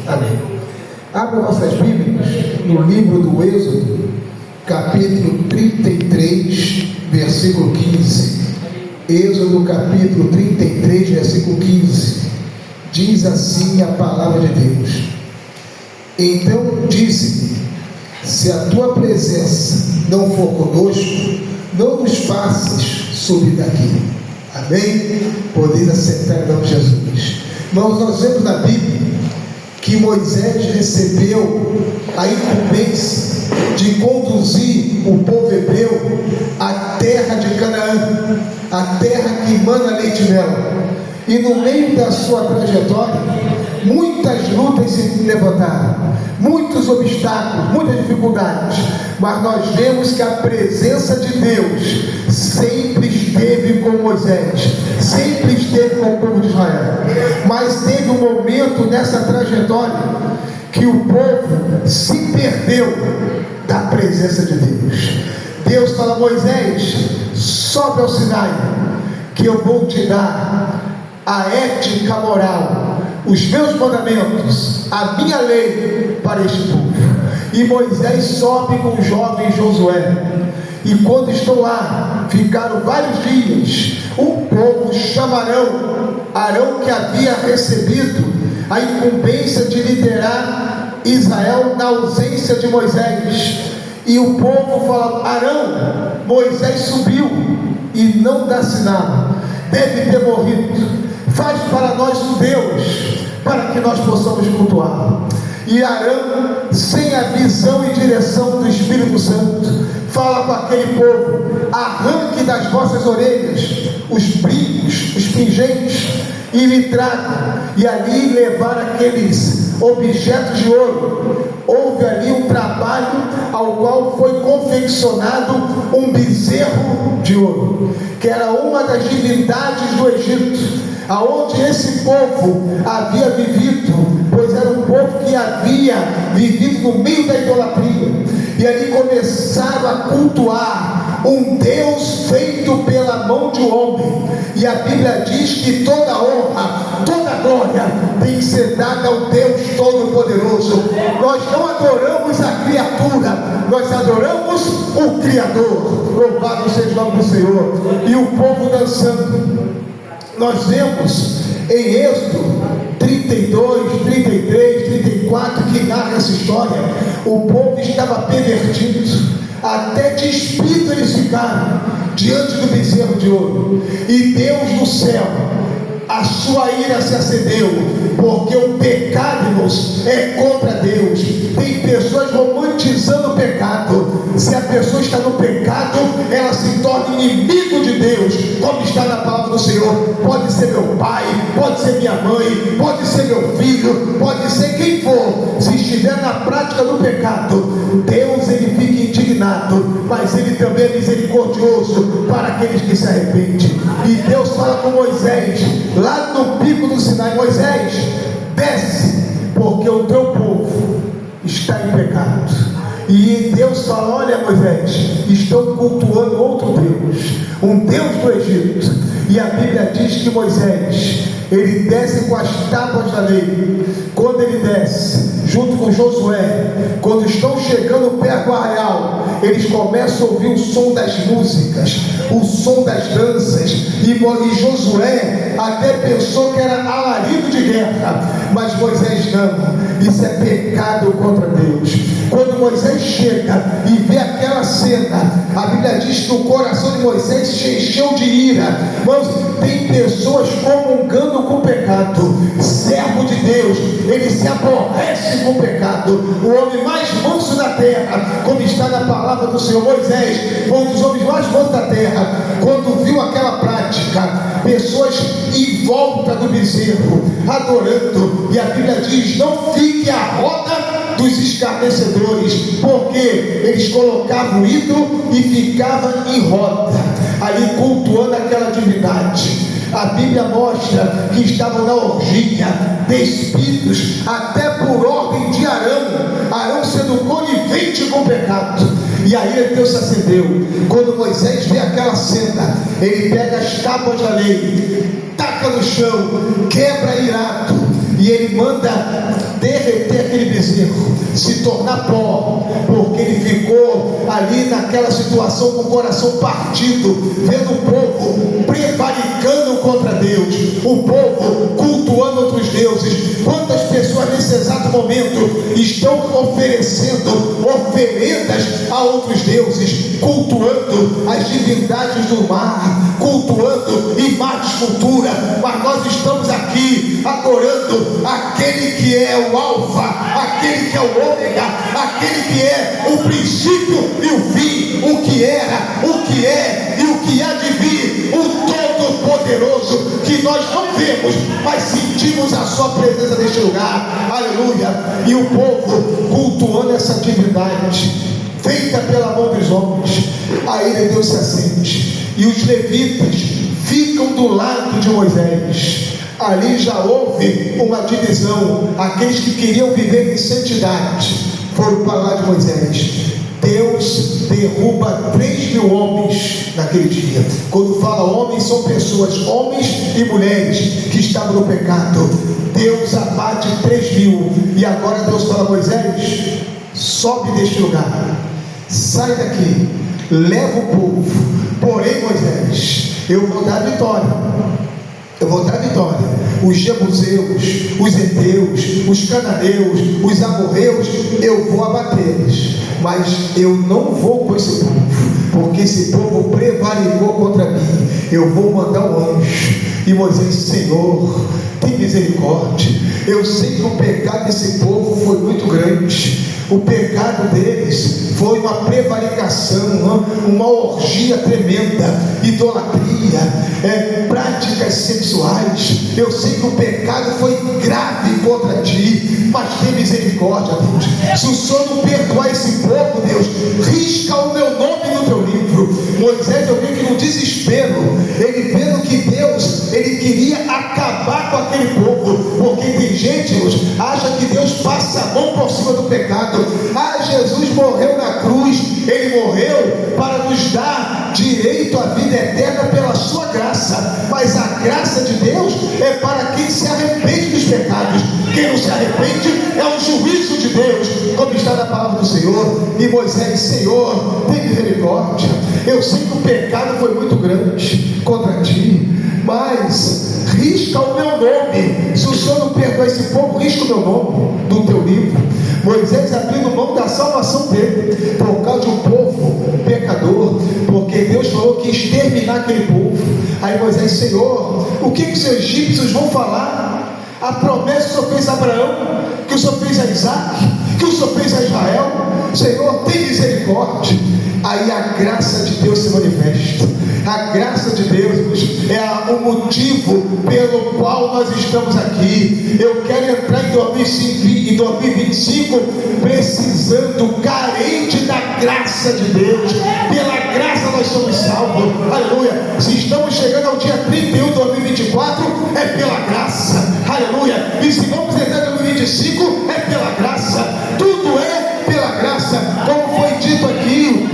Amém. Abra vossas Bíblias no livro do Êxodo, capítulo 33, versículo 15. Êxodo capítulo 33, versículo 15. Diz assim a palavra de Deus: Então disse-me: se a tua presença não for conosco, não nos faças subir daqui. Amém? Podeis assentar em nome de Jesus. Nós vemos na Bíblia que Moisés recebeu a incumbência de conduzir o povo hebreu à terra de Canaã, a terra que emana leite e mel. E no meio da sua trajetória, muitas lutas se levantaram, muitos obstáculos, muitas dificuldades, mas nós vemos que a presença de Deus sempre esteve com Moisés, sempre esteve com o povo de Israel. Mas teve um momento nessa trajetória que o povo se perdeu da presença de Deus. Deus fala: Moisés, sobe ao Sinai, que eu vou te dar a ética moral, os meus mandamentos, a minha lei para este povo. E Moisés sobe com o jovem Josué, e quando estão lá, ficaram vários dias. O povo chama Arão, que havia recebido a incumbência de liderar Israel na ausência de Moisés. E o povo fala: Arão, Moisés subiu e não dá sinal, deve ter morrido. Faz para nós um Deus, para que nós possamos cultuar. E Arão, sem a visão e direção do Espírito Santo, fala com aquele povo: arranque das vossas orelhas os brincos, os pingentes, e lhe traga. E ali levar aqueles objetos de ouro. Houve ali um trabalho ao qual foi confeccionado um bezerro de ouro, que era uma das divindades do Egito, aonde esse povo havia vivido, pois era um povo que havia vivido no meio da idolatria. E ali começaram a cultuar um Deus feito pela mão de um homem. E a Bíblia diz que toda honra, toda glória tem que ser dada ao Deus Todo-Poderoso. Nós não adoramos a criatura, nós adoramos o Criador. Louvado seja o nome do Senhor. E o povo dançando. Nós vemos em Êxodo 32, 33, 34, que narra essa história. O povo estava pervertido, até despido eles ficaram diante do bezerro de ouro. E Deus no céu, a sua ira se acendeu, porque o pecado, irmãos, é contra Deus. Tem pessoas romantizando o pecado. Se a pessoa está no pecado, ela se torna inimigo de Deus, como está na palavra do Senhor. Pode ser meu pai, pode ser minha mãe, pode ser meu filho, pode ser quem for. Se estiver na prática do pecado, Deus, ele fica indignado, mas ele também é misericordioso para aqueles que se arrependem. E Deus fala com Moisés lá no pico do Sinai: Moisés, desce, porque o teu povo está em pecado. E Deus fala: olha, Moisés, estão cultuando outro Deus, um Deus do Egito. E a Bíblia diz que Moisés, ele desce com as tábuas da lei. Quando ele desce, junto com Josué, quando estão chegando perto do arraial, eles começam a ouvir o som das músicas, o som das danças. E Josué até pensou que era alarido de guerra, mas Moisés não, isso é pecado contra Deus. Quando Moisés chega e vê aquela cena, a Bíblia diz que o coração de Moisés se encheu de ira. Mas tem pessoas comungando com o pecado. Servo de Deus, ele se aborrece com o pecado. O homem mais manso da terra, como está na palavra do Senhor, Moisés foi um dos homens mais mansos da terra. Quando viu aquela prática, pessoas em volta do bezerro, adorando, e a Bíblia diz: não fique à roda dos escarnecedores, porque eles colocavam o ídolo e ficavam em roda, ali cultuando aquela divindade. A Bíblia mostra que estavam na orgia, despidos, até por ordem de Arão sendo conivente com o pecado. E aí Deus se acendeu. Quando Moisés vê aquela cena, ele pega as tábuas da lei, taca no chão, quebra irado, e ele manda derreter se tornar pó, porque ele ficou ali naquela situação com o coração partido, vendo o povo prevaricando contra Deus, o povo cultuando outros deuses. Quantas pessoas nesse exato momento estão oferecendo oferendas a outros deuses, cultuando as divindades do mar, cultuando imagem, escultura, mas nós estamos aqui adorando aquele que é o alfa, aquele que é o ômega, aquele que é o princípio e o fim, o que era, o que é e o que há de vir, o Todo-Poderoso, que nós não vemos, mas sentimos a sua presença neste lugar, aleluia. E o povo cultuando essa divindade feita pela mão dos homens. A ira de Deus se acende, e os levitas ficam do lado de Moisés. Ali já houve uma divisão. Aqueles que queriam viver em santidade foram para lá de Moisés. Deus derruba 3.000 homens naquele dia. Quando fala homens, são pessoas, homens e mulheres que estavam no pecado. Deus abate 3.000. E agora Deus fala a Moisés: sobe deste lugar, sai daqui, leva o povo. Porém, Moisés, eu vou dar vitória. Eu vou dar vitória. Os jebuseus, os heteus, os cananeus, os amorreus, eu vou abatê-los. Mas eu não vou com esse povo, porque esse povo prevaricou contra mim. Eu vou mandar um anjo. E Moisés: Senhor, tem misericórdia. Eu sei que o pecado desse povo foi muito grande. O pecado deles foi uma prevaricação, uma orgia tremenda, idolatria, práticas sexuais. Eu sei que o pecado foi grave contra ti, mas tem misericórdia, Deus. Se o Senhor não perdoar esse povo, Deus, risca o meu nome no teu livro. Moisés, eu vi que no desespero, ele vendo que Deus, ele queria acabar com aquele povo, porque tem gente, Deus, acha que Deus passa a mão por cima do pecado. Jesus morreu na cruz, ele morreu para nos dar direito à vida eterna pela sua graça, mas a graça de Deus é para quem se arrepende dos pecados. Quem não se arrepende é um juízo de Deus, como está na palavra do Senhor. E Moisés: Senhor, tem misericórdia. Eu sei que o pecado foi muito grande contra ti, mas risca o meu nome. Se o Senhor não perdoar esse povo, risca o meu nome do teu livro. Moisés abrindo mão da salvação dele por causa de um povo pecador, porque Deus falou que ia exterminar aquele povo. Aí Moisés: Senhor, o que os egípcios vão falar? A promessa que o Senhor fez a Abraão, que o Senhor fez a Isaac, que o Senhor fez a Israel. Senhor, tem misericórdia. Aí a graça de Deus se manifesta. A graça de Deus é o motivo pelo qual nós estamos aqui. Eu quero entrar em 2025 precisando, carente da graça de Deus. Pela graça nós somos salvos, aleluia. Se estamos chegando ao dia 31 de 2024, é pela graça, aleluia. E se vamos entrar em 2025, é pela graça. Tudo é pela graça, como foi dito aqui.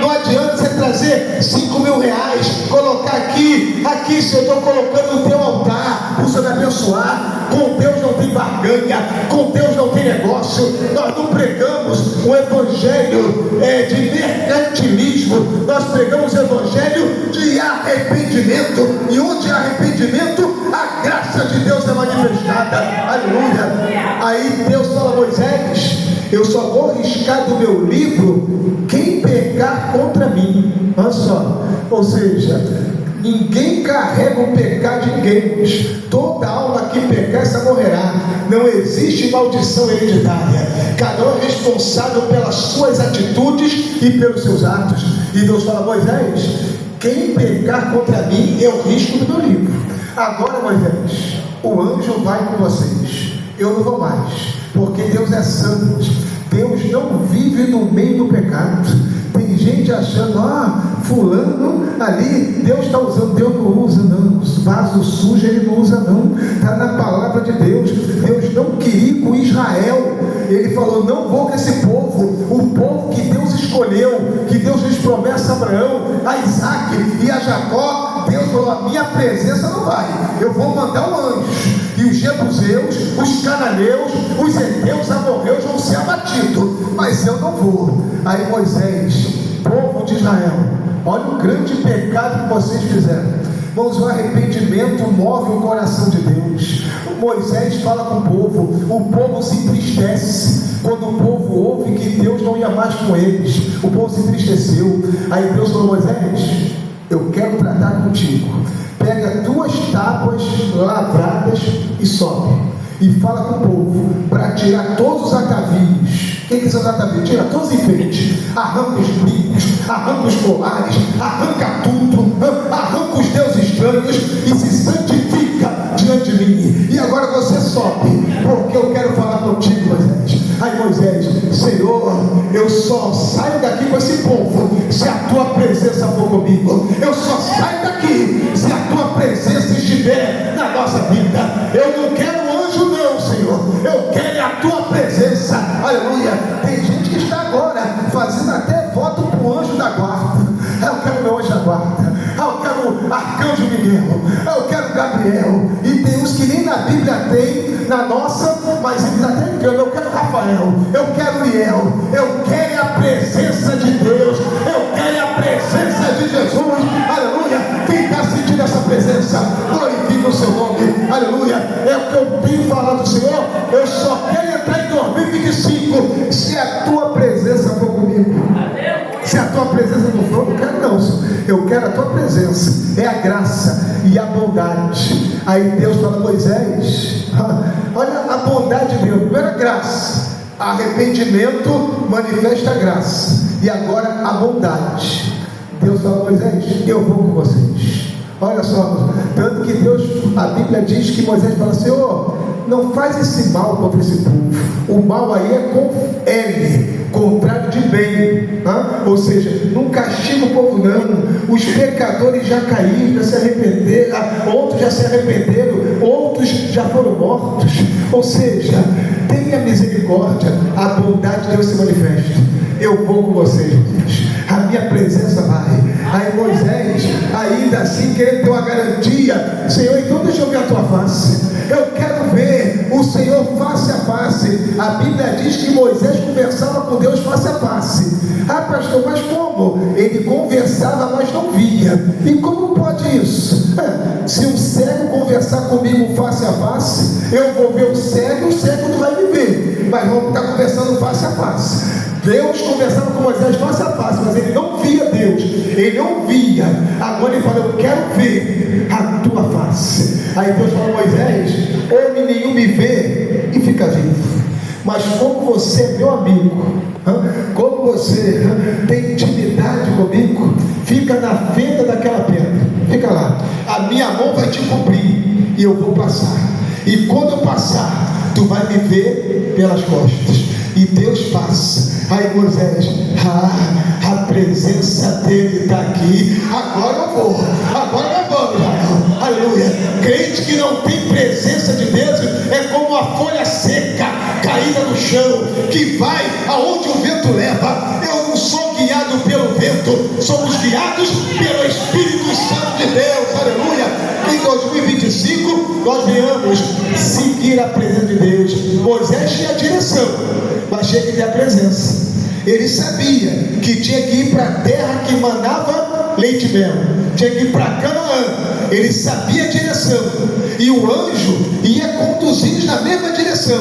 Não adianta você trazer 5.000 reais, colocar aqui, Senhor, eu estou colocando no teu altar, o Senhor vai abençoar. Com Deus não tem barganha, com Deus não tem negócio. Nós não pregamos um evangelho de mercantilismo, nós pregamos o evangelho de arrependimento, e onde há arrependimento, a graça de Deus é manifestada, aleluia. Aí Deus fala a Moisés: eu só vou riscar do meu livro quem pecar contra mim. Olha só, ou seja, ninguém carrega o pecado de ninguém. Toda alma que pecar, essa morrerá. Não existe maldição hereditária. Cada um é responsável pelas suas atitudes e pelos seus atos. E Deus fala: Moisés, quem pecar contra mim, eu risco do meu livro. Agora, Moisés, o anjo vai com vocês, eu não vou mais, porque Deus é santo. Deus não vive no meio do pecado. Tem gente achando: fulano ali, Deus está usando. Deus não usa, não. Vaso sujo ele não usa, não. Está na palavra de Deus. Deus não queria com Israel. Ele falou: não vou com esse povo, o povo que Deus escolheu, que Deus fez promessa a Abraão, a Isaac e a Jacó. Deus falou: a minha presença não vai, eu vou mandar um anjo, e os jebuseus, os cananeus, os heteus, amorreus vão ser abatidos. partido, mas eu não vou. Aí Moisés, povo de Israel, olha o grande pecado que vocês fizeram. Irmãos, o arrependimento move o coração de Deus. Moisés fala com o povo se entristece. Quando o povo ouve que Deus não ia mais com eles, o povo se entristeceu. Aí Deus falou: Moisés, eu quero tratar contigo. Pega 2 tábuas lavradas e sobe. E fala com o povo para tirar todos os atavios. O que são os atavios? Tira todos os enfeites, arranca os brincos, arranca os colares, arranca tudo, arranca os deuses estranhos e se santifica diante de mim. E agora você sobe, porque eu quero falar contigo, Moisés. Aí Moisés: Senhor, eu só saio daqui com esse povo se a tua presença for comigo. Eu só saio daqui se a tua presença estiver na nossa vida. Eu não quero anjo não, Senhor, eu quero a tua presença. Aleluia. Tem gente que está agora fazendo até voto para o anjo da guarda. Eu quero meu anjo da guarda, eu quero arcanjo Miguel, eu quero Gabriel. E tem uns que nem na Bíblia tem, na nossa, mas eles até enganam. Eu quero Rafael, eu quero Uriel, eu quero a presença de Deus, eu quero a presença de Jesus. Aleluia. Quem está sentindo essa presença, glorifica o seu nome. Aleluia. É o que eu tenho falado, Senhor. Eu só quero entrar em 2025 se a tua presença for comigo. Se a tua presença não for, eu não quero não, Senhor. Eu quero a tua presença. É a graça e a bondade. Aí Deus fala: Moisés, olha a bondade de Deus. Primeiro a graça, arrependimento manifesta a graça, e agora a bondade. Deus fala: Moisés, eu vou com vocês. Olha só, tanto que Deus, a Bíblia diz que Moisés fala: Senhor, não faz esse mal contra esse povo. O mal aí é com L, contrário de bem, ou seja, não castiga o povo não. Os pecadores já caíram, já se arrependeram, outros já se arrependeram, outros já foram mortos. Ou seja, tenha misericórdia, a bondade de Deus se manifesta. Eu vou com vocês, Deus. A minha presença vai. Aí Moisés, ainda assim, querendo ter uma garantia: Senhor, então deixa eu ver a tua face. Eu quero ver o Senhor face a face. A Bíblia diz que Moisés conversava com Deus face a face. Ah, pastor, mas como? Ele conversava, mas não via. E como pode isso? Se um cego conversar comigo face a face, eu vou ver o cego não vai me ver, mas vamos estar conversando face a face. Deus conversava com Moisés face a face, mas ele não via Deus, ele não via. Agora ele fala: eu quero ver a tua face. Aí Deus fala: Moisés, homem nenhum me vê e fica vivo, mas como você é meu amigo, como você tem intimidade comigo, fica na fenda daquela pedra, fica lá, a minha mão vai te cobrir e eu vou passar, e quando eu passar, tu vai me ver pelas costas. E Deus passa. Aí Moisés: a presença dele está aqui. Agora eu vou, Israel. Aleluia. Crente que não tem presença de Deus é como uma folha seca caída no chão, que vai aonde o vento leva. Eu não sou guiado pelo vento, somos guiados pelo Espírito Santo de Deus. Aleluia. Em 2025 nós venhamos seguir a presença de Deus. Moisés tinha a direção, mas tinha que ter a presença. Ele sabia que tinha que ir para a terra que manava leite e mel, tinha que ir para Canaã. Ele sabia a direção, e o anjo ia conduzindo na mesma direção.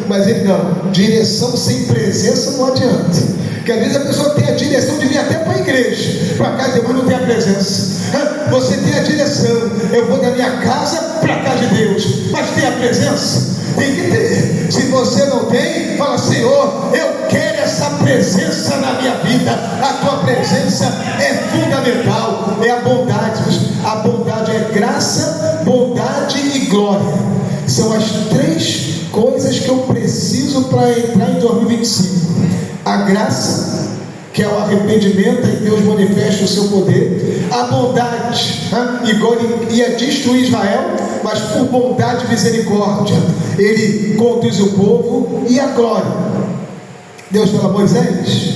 Mas ele não, direção sem presença não adianta. Porque às vezes a pessoa tem a direção de vir até para a igreja, para casa de Deus, mas não tem a presença. Você tem a direção: eu vou da minha casa para a casa de Deus, mas tem a presença? Tem que ter. Se você não tem, fala: Senhor, eu quero essa presença na minha vida. A tua presença é fundamental. É a bondade. A bondade é graça, bondade e glória. São as 3 coisas que eu preciso para entrar em 2025. A graça, que é o arrependimento, e Deus manifesta o seu poder. A bondade, igual ele ia destruir Israel, mas por bondade e misericórdia ele conduz o povo. E a glória, Deus fala: Moisés,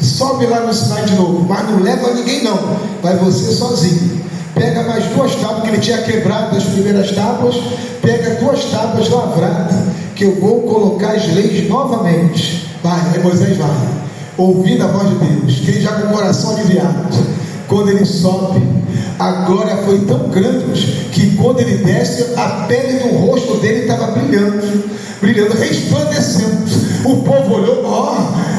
sobe lá no Sinai de novo, mas não leva ninguém não, vai você sozinho. Pega mais 2 tábuas, que ele tinha quebrado as primeiras tábuas. Pega 2 tábuas lavradas, que eu vou colocar as leis novamente. Vai, aí Moisés vai, ouvindo a voz de Deus, que ele já com o coração aliviado. Quando ele sobe, a glória foi tão grande que quando ele desce, a pele do rosto dele estava brilhando, resplandecendo. O povo olhou,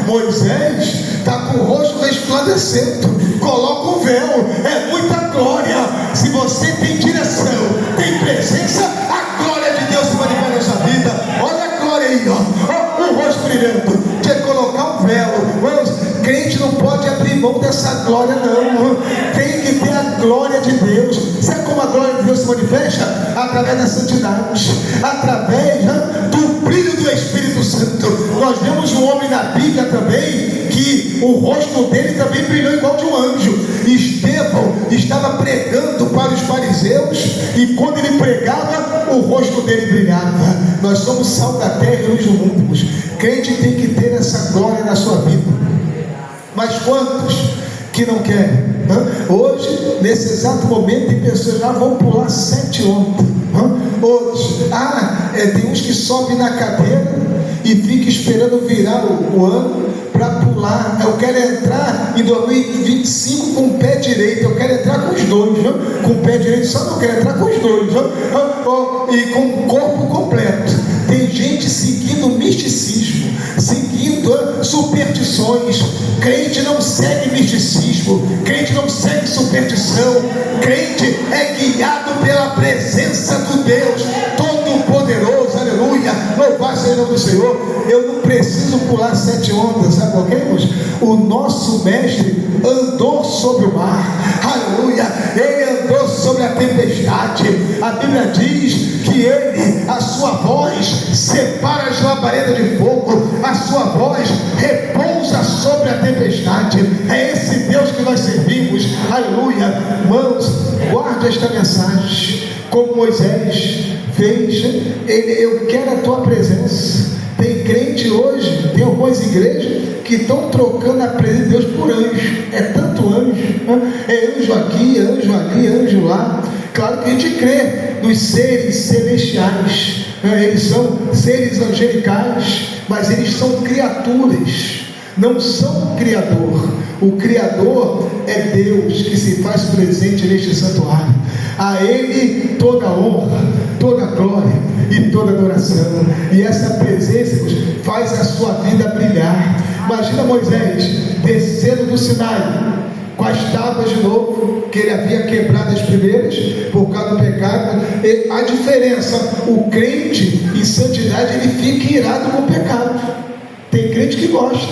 Moisés está com o rosto resplandecendo, coloca o véu, é muita glória. Se você tem direção, tem presença, a glória de Deus se manifesta na sua vida. Olha a glória aí, o rosto brilhando. Tinha que colocar um véu. Crente não pode abrir mão dessa glória, não. Tem que ter a glória de Deus. Sabe como a glória de Deus se manifesta? Através da santidade, através do brilho do Espírito Santo. Nós vemos um homem na Bíblia também, que o rosto dele também brilhou igual de um anjo. Estevão estava pregando para os fariseus, e quando ele pregava, o rosto dele brilhava. Nós somos sal da terra e luz do mundo. Crente tem que ter essa glória na sua vida. Mas quantos que não querem? Hoje, nesse exato momento, tem pessoas que vão pular 7 ondas. Hoje, tem uns que sobem na cadeira e ficam esperando virar o ano para pular. Eu quero entrar em 2025 com o pé direito. Eu quero entrar com os dois, com o pé direito só, não quero entrar com os dois, e com o corpo completo. Tem gente seguindo misticismo, seguindo superstições. Crente não segue misticismo, crente não segue superstição. Crente é guiado pela presença do Deus Todo-Poderoso. Aleluia, louvado seja o nome do Senhor. Eu não preciso pular 7 ondas, sabe por quê, irmãos? O nosso mestre andou sobre o mar, aleluia, ele andou sobre a tempestade. A Bíblia diz que ele, a sua voz separa as labaredas de fogo, a sua voz repousa sobre a tempestade. É esse Deus que nós servimos, aleluia. Irmãos, guarde esta mensagem, como Moisés fez. Eu quero a tua presença. Tem crente hoje, tem algumas igrejas que estão trocando a presença de Deus por anjo. É tanto anjo, é anjo aqui, anjo ali, anjo lá. Claro que a gente crê nos seres celestiais, eles são seres angelicais, mas eles são criaturas, não são criador. O Criador é Deus que se faz presente neste santuário. A Ele toda honra, toda glória e toda adoração. E essa presença faz a sua vida brilhar. Imagina Moisés descendo do Sinai com as tábuas de novo, que ele havia quebrado as primeiras por causa do pecado. E a diferença, o crente em santidade, ele fica irado com o pecado. Tem crente que gosta,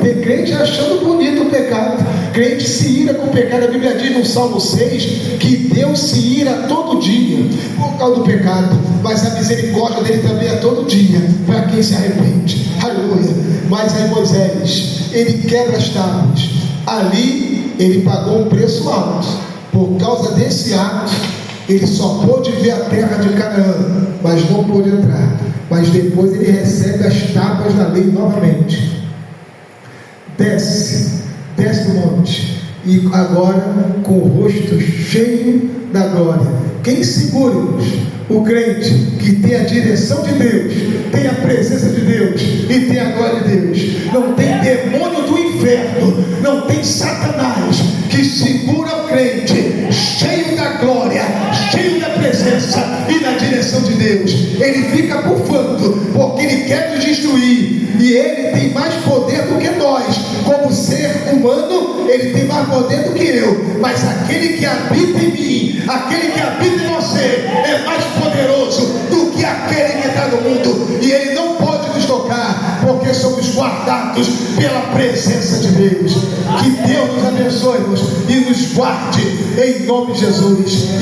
tem crente achando bonito o pecado. Crente se ira com o pecado. A Bíblia diz no Salmo 6 que Deus se ira todo dia por causa do pecado, mas a misericórdia dele também é todo dia para quem se arrepende. Aleluia. Mas aí Moisés, ele quebra as tábuas. Ali ele pagou um preço alto. Por causa desse ato, ele só pôde ver a terra de Canaã, mas não pôde entrar. Mas depois ele recebe as tábuas da lei novamente. Desce do monte, e agora com o rosto cheio da glória. Quem segura-nos? O crente que tem a direção de Deus, tem a presença de Deus e tem a glória de Deus. Não tem demônio do inferno, não tem Satanás que segura o crente cheio da glória, cheio da presença e da direção de Deus. Ele fica bufando porque ele quer nos destruir, e ele tem mais poder do que nós. Como ser humano, ele tem mais poder do que eu, mas aquele que habita em mim, aquele que habita em você, é mais poderoso do que aquele que está no mundo, e ele não pode nos tocar, porque somos guardados pela presença de Deus. Que Deus nos abençoe e nos guarde em nome de Jesus.